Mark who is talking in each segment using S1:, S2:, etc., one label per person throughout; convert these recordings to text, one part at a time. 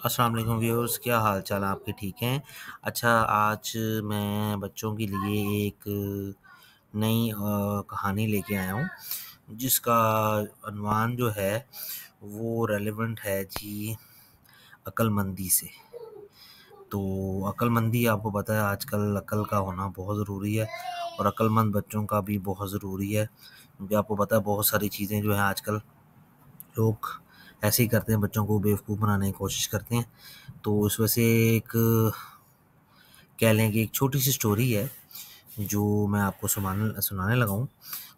S1: अस्सलाम वालेकुम व्यूअर्स, क्या हाल चाल आपके? ठीक हैं? अच्छा, आज मैं बच्चों के लिए एक नई कहानी लेके आया हूँ, जिसका अनवान जो है वो रेलेवेंट है जी अक्लमंदी से। तो अक्लमंदी आपको पता है आजकल अक्ल का होना बहुत ज़रूरी है और अक्लमंद बच्चों का भी बहुत ज़रूरी है, क्योंकि आपको पता है बहुत सारी चीज़ें जो हैं आजकल लोग ऐसे ही करते हैं, बच्चों को बेवकूफ़ बनाने की कोशिश करते हैं। तो इस वजह से एक कह लें कि एक छोटी सी स्टोरी है जो मैं आपको सुनाने सुनाने लगा हूँ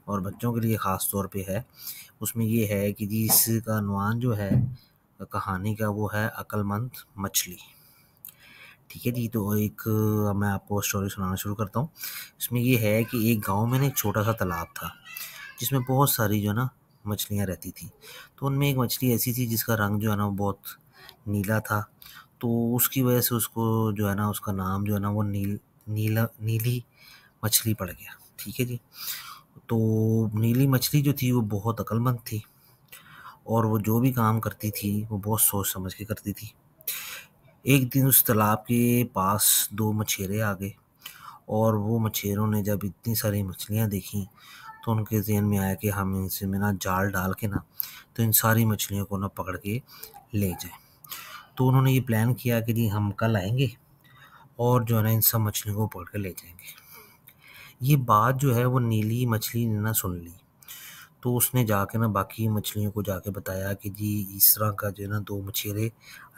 S1: और बच्चों के लिए ख़ास तौर पे है। उसमें ये है कि जी इसका अनवान जो है कहानी का वो है अक्लमंद मछली। ठीक है जी, तो एक मैं आपको स्टोरी सुनाना शुरू करता हूँ। इसमें ये है कि एक गांव में ना एक छोटा सा तालाब था, जिसमें बहुत सारी जो है ना मछलियाँ रहती थी। तो उनमें एक मछली ऐसी थी जिसका रंग जो है ना वो बहुत नीला था। तो उसकी वजह से उसको जो है ना उसका नाम जो है ना वो नीली मछली पड़ गया। ठीक है जी। तो नीली मछली जो थी वो बहुत अक्लमंद थी और वो जो भी काम करती थी वो बहुत सोच समझ के करती थी। एक दिन उस तालाब के पास दो मछेरे आ गए और वो मछेरों ने जब इतनी सारी मछलियाँ देखी तो उनके ज़हन में आया कि हम इनसे में ना जाल डाल के ना तो इन सारी मछलियों को ना पकड़ के ले जाएं। तो उन्होंने ये प्लान किया कि जी हम कल आएंगे और जो है ना इन सब मछलियों को पकड़ के ले जाएंगे। ये बात जो है वो नीली मछली ने ना सुन ली। तो उसने जाके ना बाकी मछलियों को जाके बताया कि जी इस तरह का जो है ना दो मछेरे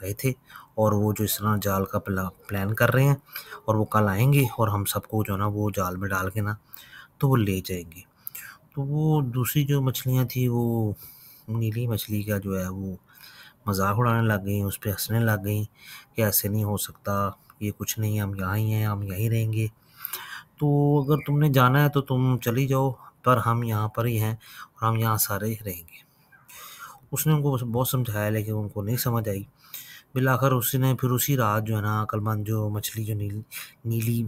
S1: आए थे और वो जो इस तरह जाल का प्लान कर रहे हैं और वो कल आएंगे और हम सबको जो है ना वो जाल में डाल के ना तो वो ले जाएंगे। तो वो दूसरी जो मछलियाँ थी वो नीली मछली का जो है वो मजाक उड़ाने लग गई, उस पर हंसने लग गई कि ऐसे नहीं हो सकता, ये कुछ नहीं, हम यहाँ ही हैं, हम यहीं रहेंगे। तो अगर तुमने जाना है तो तुम चली जाओ, पर हम यहाँ पर ही हैं और हम यहाँ सारे ही रहेंगे। उसने उनको बहुत समझाया लेकिन उनको नहीं समझ आई। बिलाखिर उसने फिर उसी रात जो है ना अक्लमंद जो मछली जो नीली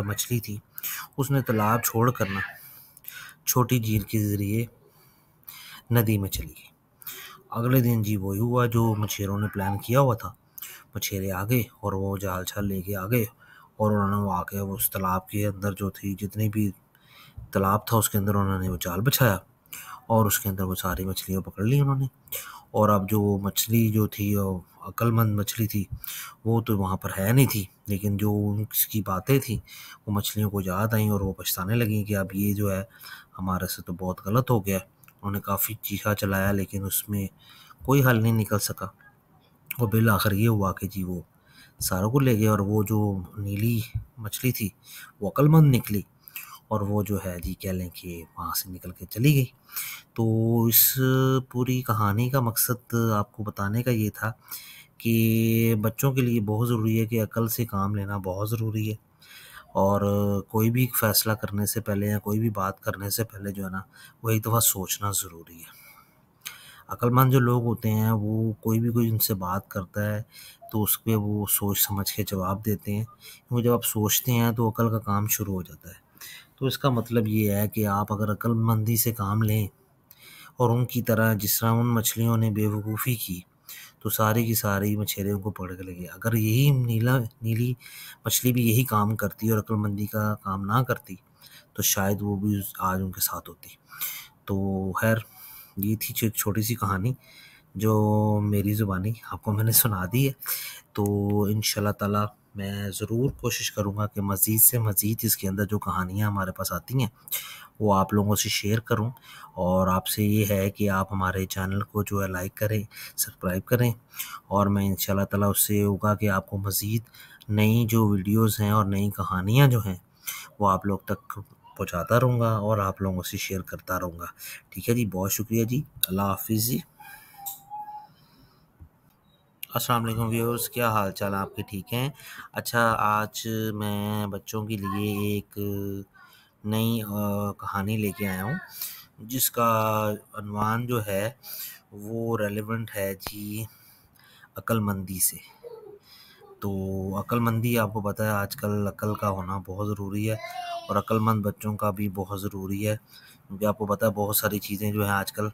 S1: मछली थी उसने तालाब छोड़ कर ना छोटी झील के ज़रिए नदी में चली गई। अगले दिन जी वही हुआ जो मछेरों ने प्लान किया हुआ था। मछेरे आ गए और वो जाल छाल लेके आ गए और उन्होंने वो आके उस तालाब के अंदर जो थी जितनी भी तालाब था उसके अंदर उन्होंने वो जाल बिछाया और उसके अंदर वो सारी मछलियाँ पकड़ ली उन्होंने। और अब जो मछली जो थी अक्लमंद मछली थी वो तो वहाँ पर है नहीं थी, लेकिन जो उसकी बातें थी वो मछलियों को याद आई और वो पछताने लगी कि अब ये जो है हमारे से तो बहुत गलत हो गया। उन्होंने काफ़ी चीखा चलाया लेकिन उसमें कोई हल नहीं निकल सका और बिल आखिर ये हुआ कि जी वो सारों को ले गए और वो जो नीली मछली थी वो अक्लमंद निकली और वो जो है जी कह लें कि वहाँ से निकल के चली गई। तो इस पूरी कहानी का मकसद आपको बताने का ये था कि बच्चों के लिए बहुत ज़रूरी है कि अकल से काम लेना बहुत ज़रूरी है और कोई भी फ़ैसला करने से पहले या कोई भी बात करने से पहले जो है ना वो एक दफ़ा सोचना ज़रूरी है। अक्लमंद जो लोग होते हैं वो कोई उनसे बात करता है तो उस पे वो सोच समझ के जवाब देते हैं, क्योंकि जब आप सोचते हैं तो अकल का काम शुरू हो जाता है। तो इसका मतलब ये है कि आप अगर अक्लमंदी से काम लें और उनकी तरह जिस तरह उन मछलियों ने बेवकूफ़ी की तो सारी की सारी मछलियों को पकड़ के ले गए। अगर यही नीली मछली भी यही काम करती और अक्लमंदी का काम ना करती तो शायद वो भी आज उनके साथ होती। तो खैर ये थी एक छोटी सी कहानी जो मेरी ज़ुबानी आपको मैंने सुना दी है। तो इंशाल्लाह ताला मैं ज़रूर कोशिश करूँगा कि मज़ीद से मज़ीद इसके अंदर जो कहानियाँ हमारे पास आती हैं वो आप लोगों से शेयर करूं। और आपसे ये है कि आप हमारे चैनल को जो है लाइक करें, सब्सक्राइब करें और मैं इंशाल्लाह ताला उससे होगा कि आपको मज़ीद नई जो वीडियोस हैं और नई कहानियां जो हैं वो आप लोग तक पहुंचाता रहूँगा और आप लोगों से शेयर करता रहूँगा। ठीक है जी, बहुत शुक्रिया जी, अल्लाह हाफिज़ जी। अस्सलाम वालेकुम व्यूअर्स, क्या हाल चाल आपके? ठीक हैं? अच्छा, आज मैं बच्चों के लिए एक नई कहानी लेके आया हूँ, जिसका अनवान जो है वो रेलेवेंट है जी अक्लमंदी से। तो अक्लमंदी आपको पता है आजकल अक्ल का होना बहुत ज़रूरी है और अक्लमंद बच्चों का भी बहुत ज़रूरी है, क्योंकि आपको पता है बहुत सारी चीज़ें जो हैं आजकल